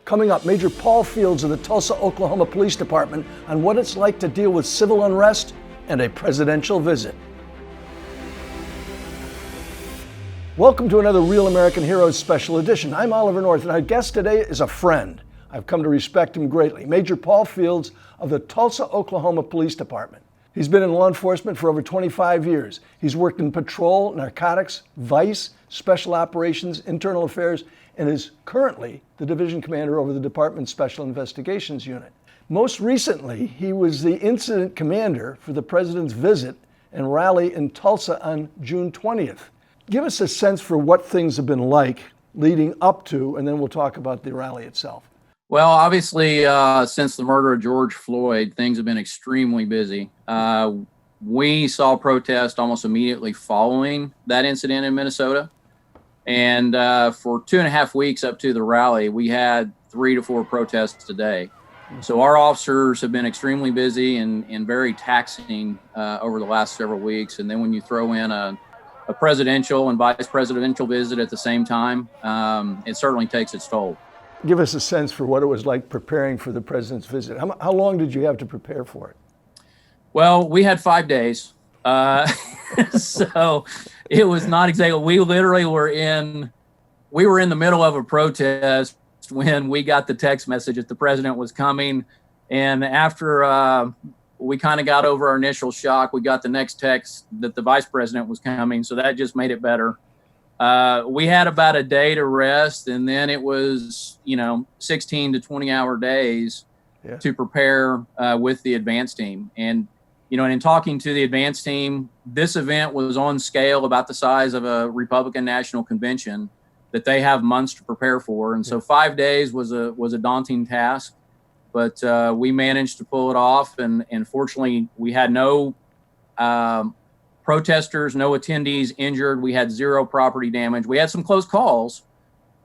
Coming up, Major Paul Fields of the Tulsa, Oklahoma Police Department on what it's like to deal with civil unrest and a presidential visit. Welcome to another Real American Heroes special edition. I'm Oliver North, and our guest today is a friend. I've come to respect him greatly. Major Paul Fields of the Tulsa, Oklahoma Police Department. He's been in law enforcement for over 25 years. He's worked in patrol, narcotics, vice, special operations, internal affairs, and is currently the division commander over the department's Special Investigations Unit. Most recently, he was the incident commander for the president's visit and rally in Tulsa on June 20th. Give us a sense for what things have been like leading up to, and then we'll talk about the rally itself. Well, obviously, since the murder of George Floyd, things have been extremely busy. We saw protests almost immediately following that incident in Minnesota. And for 2.5 weeks up to the rally, we had 3 to 4 protests a day. So our officers have been extremely busy and very taxing over the last several weeks. And then when you throw in a presidential and vice presidential visit at the same time, it certainly takes its toll. Give us a sense for what it was like preparing for the president's visit. How long did you have to prepare for it? Well, we had 5 days. So it was not exactly, we literally were in the middle of a protest when we got the text message that the president was coming. And after we kind of got over our initial shock, we got the next text that the vice president was coming. So that just made it better. We had about a day to rest, and then it was, 16 to 20 hour days to prepare with the advance team. And, and in talking to the advance team, this event was on scale about the size of a Republican National Convention that they have months to prepare for. And so 5 days was a daunting task, but we managed to pull it off. And fortunately, we had no protesters, no attendees injured. We had 0 property damage. We had some close calls,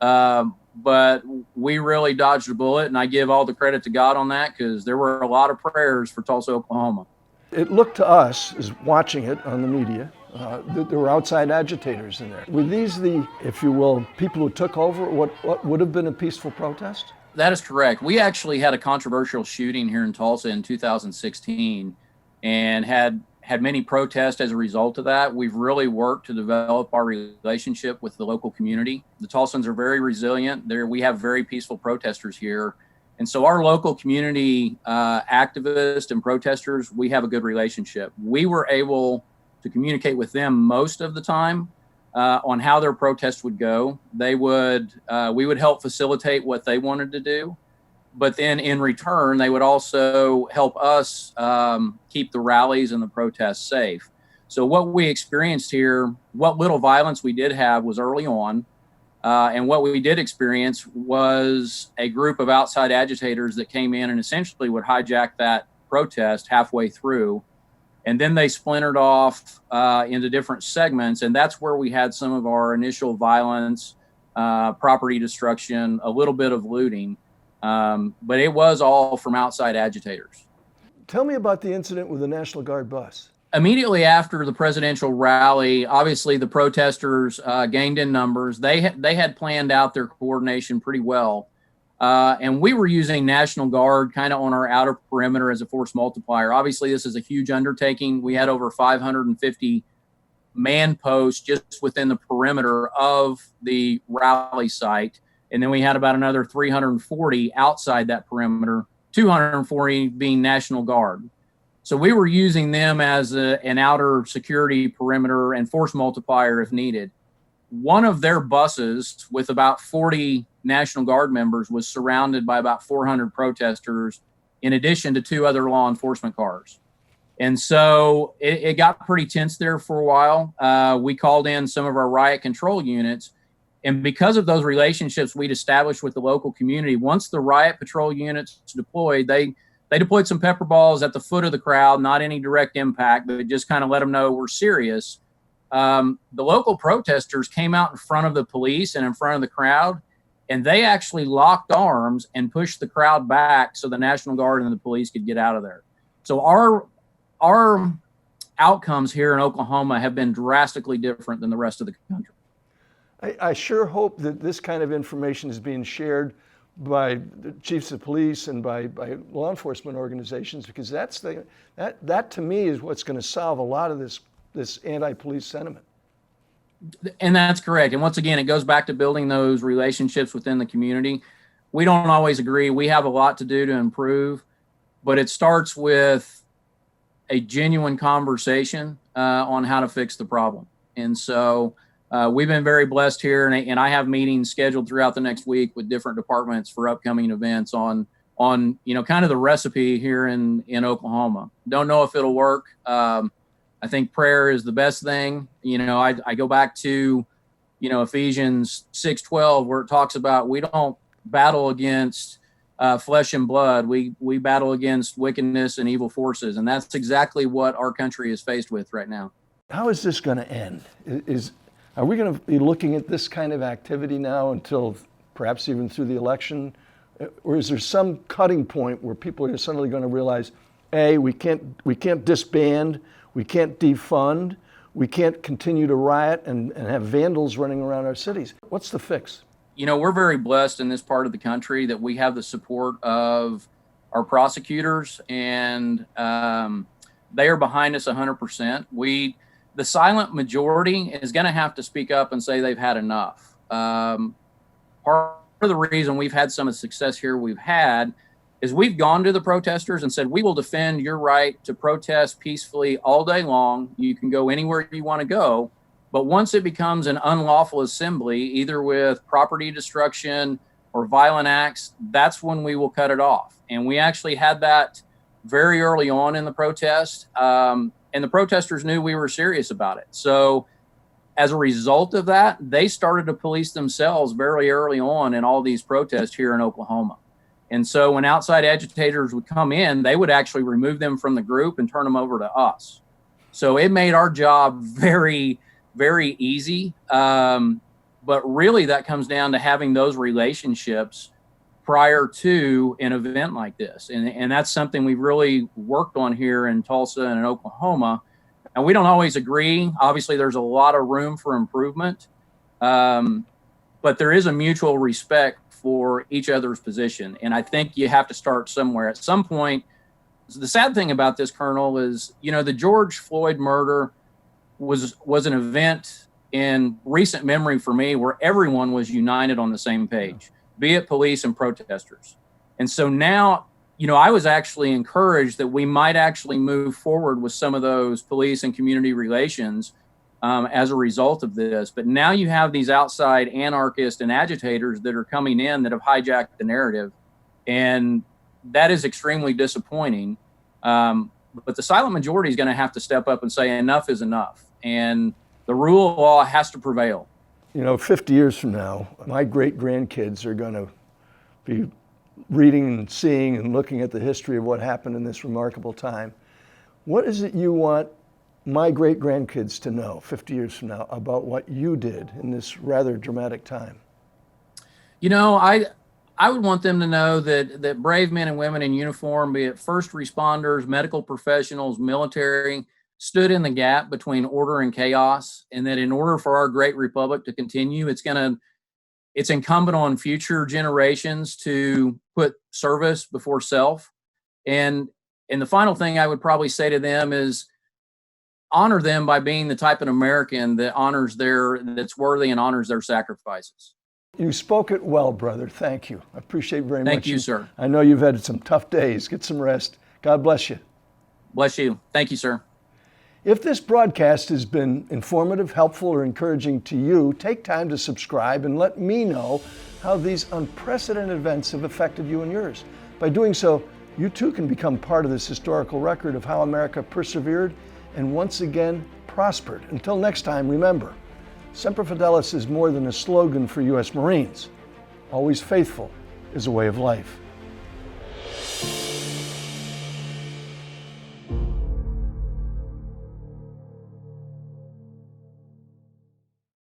but we really dodged a bullet. And I give all the credit to God on that, because there were a lot of prayers for Tulsa, Oklahoma. It looked to us, as watching it on the media, that there were outside agitators in there. Were these the, if you will, people who took over what would have been a peaceful protest? That is correct. We actually had a controversial shooting here in Tulsa in 2016 and had many protests as a result of that. We've really worked to develop our relationship with the local community. The Tulsans are very resilient. We have very peaceful protesters here. And so our local community activists and protesters, we have a good relationship. We were able to communicate with them most of the time on how their protest would go. We would help facilitate what they wanted to do. But then in return, they would also help us keep the rallies and the protests safe. So what we experienced here, what little violence we did have was early on. And what we did experience was a group of outside agitators that came in and essentially would hijack that protest halfway through. And then they splintered off into different segments. And that's where we had some of our initial violence, property destruction, a little bit of looting. But it was all from outside agitators. Tell me about the incident with the National Guard bus. Immediately after the presidential rally, obviously the protesters gained in numbers. They had planned out their coordination pretty well. And we were using National Guard kind of on our outer perimeter as a force multiplier. Obviously, this is a huge undertaking. We had over 550 man posts just within the perimeter of the rally site. And then we had about another 340 outside that perimeter, 240 being National Guard. So we were using them as an outer security perimeter and force multiplier if needed. One of their buses with about 40 National Guard members was surrounded by about 400 protesters, in addition to 2 other law enforcement cars. And so it got pretty tense there for a while. We called in some of our riot control units. And because of those relationships we'd established with the local community, once the riot patrol units deployed, they deployed some pepper balls at the foot of the crowd, not any direct impact, but just kind of let them know we're serious. The local protesters came out in front of the police and in front of the crowd, and they actually locked arms and pushed the crowd back so the National Guard and the police could get out of there. So our outcomes here in Oklahoma have been drastically different than the rest of the country. I sure hope that this kind of information is being shared by the chiefs of police and by law enforcement organizations, because that to me is what's going to solve a lot of this anti-police sentiment. And that's correct. And once again, it goes back to building those relationships within the community. We don't always agree. We have a lot to do to improve, but it starts with a genuine conversation on how to fix the problem. And so we've been very blessed here, and I have meetings scheduled throughout the next week with different departments for upcoming events on kind of the recipe here in Oklahoma. Don't know if it'll work. I think prayer is the best thing. I go back to, Ephesians 6:12, where it talks about we don't battle against flesh and blood. We battle against wickedness and evil forces. And that's exactly what our country is faced with right now. How is this going to end? Are we going to be looking at this kind of activity now until perhaps even through the election? Or is there some cutting point where people are suddenly going to realize, A, we can't disband, we can't defund, we can't continue to riot and have vandals running around our cities? What's the fix? We're very blessed in this part of the country that we have the support of our prosecutors, and they are behind us 100%. The silent majority is going to have to speak up and say they've had enough. Part of the reason we've had some of the success here we've had is we've gone to the protesters and said, we will defend your right to protest peacefully all day long. You can go anywhere you want to go. But once it becomes an unlawful assembly, either with property destruction or violent acts, that's when we will cut it off. And we actually had that very early on in the protest. And the protesters knew we were serious about it. So as a result of that, they started to police themselves very early on in all these protests here in Oklahoma. And so when outside agitators would come in, they would actually remove them from the group and turn them over to us. So it made our job very, very easy. But really that comes down to having those relationships prior to an event like this. And that's something we've really worked on here in Tulsa and in Oklahoma. And we don't always agree. Obviously, there's a lot of room for improvement. But there is a mutual respect for each other's position. And I think you have to start somewhere. At some point, the sad thing about this, Colonel, is, the George Floyd murder was an event in recent memory for me where everyone was united on the same page, be it police and protesters. And so now, I was actually encouraged that we might actually move forward with some of those police and community relations as a result of this. But now you have these outside anarchists and agitators that are coming in that have hijacked the narrative. And that is extremely disappointing. But the silent majority is going to have to step up and say enough is enough. And the rule of law has to prevail. 50 years from now, my great-grandkids are going to be reading and seeing and looking at the history of what happened in this remarkable time. What is it you want my great-grandkids to know 50 years from now about what you did in this rather dramatic time? I would want them to know that brave men and women in uniform, be it first responders, medical professionals, military, stood in the gap between order and chaos, and that in order for our great republic to continue, it's incumbent on future generations to put service before self. And the final thing I would probably say to them is honor them by being the type of American that that's worthy and honors their sacrifices. You spoke it well, brother. Thank you. I appreciate very much. Thank you, sir. I know you've had some tough days. Get some rest. God bless you. Bless you. Thank you, sir. If this broadcast has been informative, helpful, or encouraging to you, take time to subscribe and let me know how these unprecedented events have affected you and yours. By doing so, you too can become part of this historical record of how America persevered and once again prospered. Until next time, remember, Semper Fidelis is more than a slogan for U.S. Marines. Always faithful is a way of life.